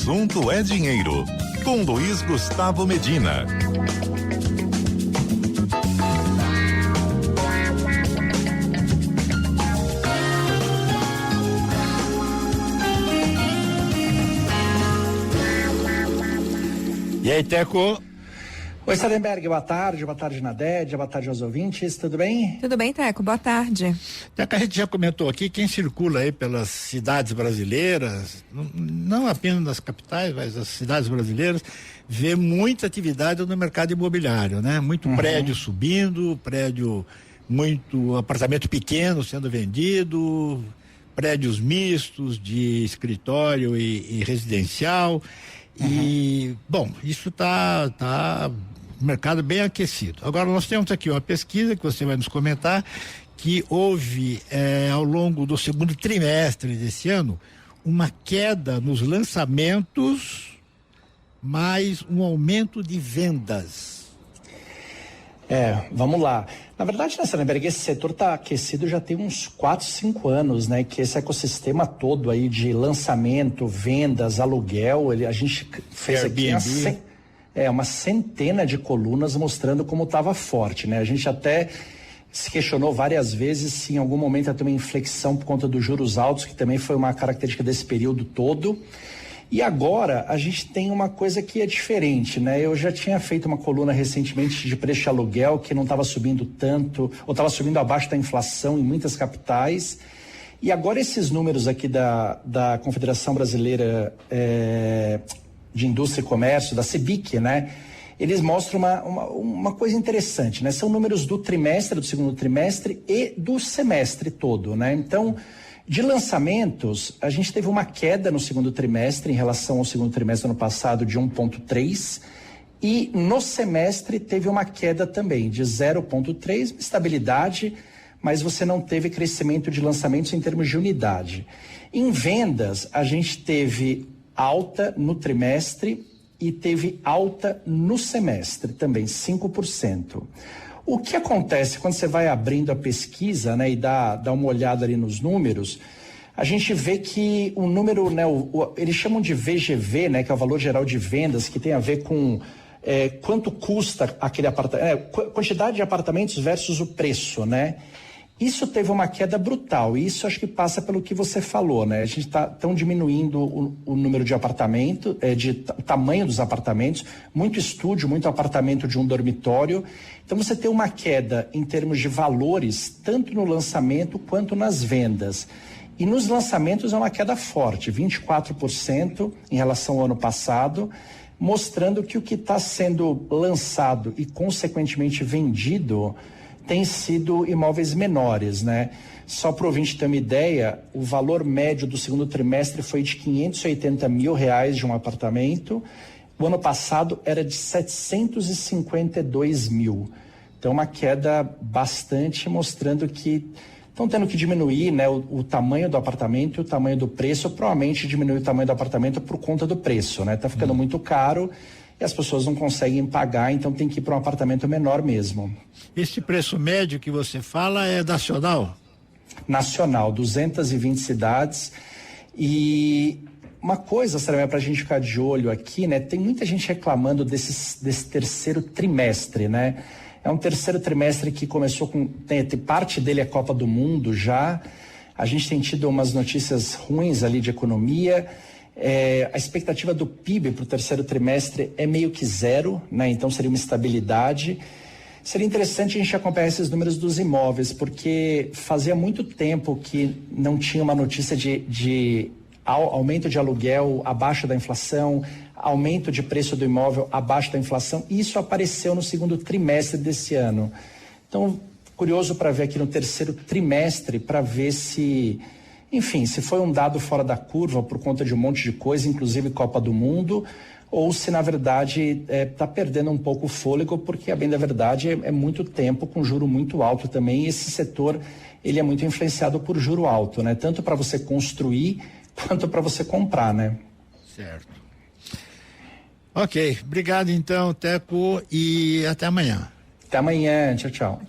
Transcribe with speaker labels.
Speaker 1: assunto é dinheiro. Com Luiz Gustavo Medina.
Speaker 2: E aí, Teco?
Speaker 3: Oi, Sarenberg, boa tarde Nadédia, boa tarde aos ouvintes, tudo bem?
Speaker 4: Tudo bem, Teco, boa tarde.
Speaker 2: Teco, a gente já comentou aqui, quem circula aí pelas cidades brasileiras, não apenas nas capitais, mas as cidades brasileiras, vê muita atividade no mercado imobiliário, né? Muito prédio subindo, muito apartamento pequeno sendo vendido, prédios mistos de escritório e residencial. E, bom, isso tá mercado bem aquecido. Agora nós temos aqui uma pesquisa que você vai nos comentar, que houve ao longo do segundo trimestre desse ano uma queda nos lançamentos, mais um aumento de vendas.
Speaker 3: Vamos lá. Na verdade, né, Sarenberg, esse setor está aquecido já tem uns 4, 5 anos, né? Que esse ecossistema todo aí de lançamento, vendas, aluguel, a gente fez
Speaker 2: Airbnb.
Speaker 3: aqui uma centena de colunas mostrando como estava forte, né? A gente até se questionou várias vezes se em algum momento ia ter uma inflexão por conta dos juros altos, que também foi uma característica desse período todo. E agora a gente tem uma coisa que é diferente, né? Eu já tinha feito uma coluna recentemente de preço de aluguel que não estava subindo tanto, ou estava subindo abaixo da inflação em muitas capitais. E agora esses números aqui da Confederação Brasileira de Indústria e Comércio, da CEBIC, né? Eles mostram uma coisa interessante, né? São números do trimestre, do segundo trimestre e do semestre todo, né? Então, de lançamentos, a gente teve uma queda no segundo trimestre em relação ao segundo trimestre do ano passado de 1,3, e no semestre teve uma queda também de 0,3, estabilidade, mas você não teve crescimento de lançamentos em termos de unidade. Em vendas, a gente teve alta no trimestre e teve alta no semestre também, 5%. O que acontece quando você vai abrindo a pesquisa, né, e dá uma olhada ali nos números, a gente vê que o número, né, eles chamam de VGV, né, que é o valor geral de vendas, que tem a ver com quanto custa aquele apartamento, quantidade de apartamentos versus o preço, né? Isso teve uma queda brutal, e isso acho que passa pelo que você falou, né? A gente tão diminuindo o número de apartamento, o tamanho dos apartamentos, muito estúdio, muito apartamento de um dormitório. Então você tem uma queda em termos de valores, tanto no lançamento quanto nas vendas. E nos lançamentos é uma queda forte, 24% em relação ao ano passado, mostrando que o que está sendo lançado e consequentemente vendido tem sido imóveis menores, né? Só para o ouvinte ter uma ideia, o valor médio do segundo trimestre foi de R$580 mil de um apartamento. O ano passado era de 752 mil. Então, uma queda bastante, mostrando que estão tendo que diminuir, né, o tamanho do apartamento e o tamanho do preço. Provavelmente diminuir o tamanho do apartamento por conta do preço, né? Está ficando muito caro e as pessoas não conseguem pagar, então tem que ir para um apartamento menor mesmo.
Speaker 2: Esse preço médio que você fala é nacional?
Speaker 3: Nacional, 220 cidades. E uma coisa, Sarah, para a gente ficar de olho aqui, né? Tem muita gente reclamando desse terceiro trimestre, né? É um terceiro trimestre que começou com... parte dele é Copa do Mundo já. A gente tem tido umas notícias ruins ali de economia. A expectativa do PIB para o terceiro trimestre é meio que zero, né? Então seria uma estabilidade. Seria interessante a gente acompanhar esses números dos imóveis, porque fazia muito tempo que não tinha uma notícia de aumento de aluguel abaixo da inflação, aumento de preço do imóvel abaixo da inflação, e isso apareceu no segundo trimestre desse ano. Então, curioso para ver aqui no terceiro trimestre, para ver se, enfim, se foi um dado fora da curva por conta de um monte de coisa, inclusive Copa do Mundo, ou se na verdade está perdendo um pouco o fôlego, porque a bem da verdade é muito tempo com juro muito alto também, e esse setor ele é muito influenciado por juro alto, né? Tanto para você construir quanto para você comprar, né?
Speaker 2: Certo. Ok, obrigado então, Teco, e até amanhã.
Speaker 3: Até amanhã, tchau, tchau.